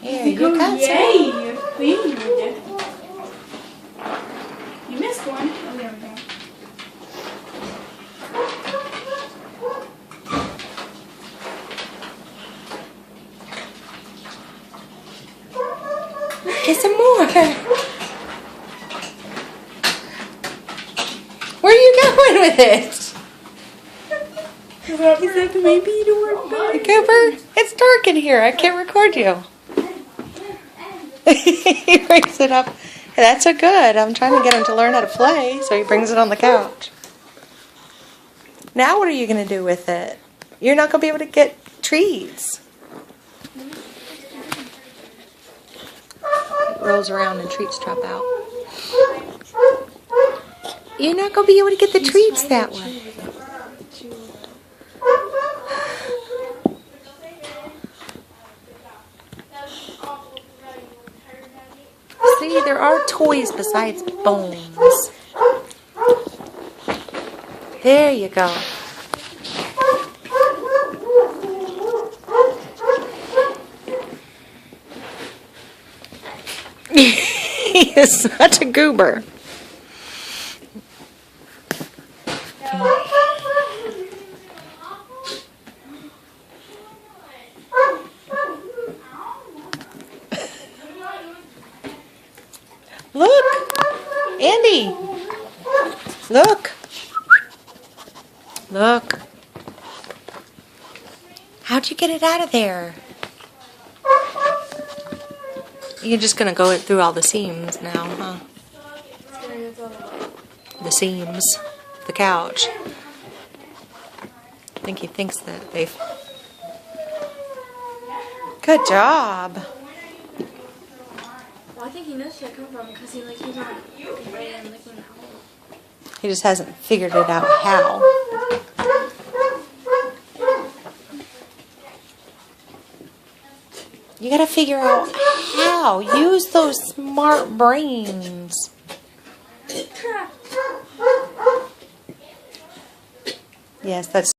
Here, you got some. Yay! Food. You missed one. Oh, there we go. Get some more. Where are you going with it? Is that maybe you don't work? Cooper, it's dark in here. I can't record you. He brings it up. Hey, that's so good. I'm trying to get him to learn how to play, so he brings it on the couch. Now what are you going to do with it? You're not going to be able to get treats. It rolls around and treats drop out. You're not going to be able to get the treats that way. See, there are toys besides bones. There you go. He is such a goober. Look, Andy. Look. Look. How'd you get it out of there? You're just going to go through all the seams now, huh? The seams. The couch. I think he thinks that they've... Good job. Well, I think he knows where it comes from because he's on right and licking the hole. He just hasn't figured it out how. You gotta figure out how. Use those smart brains. Yes, that's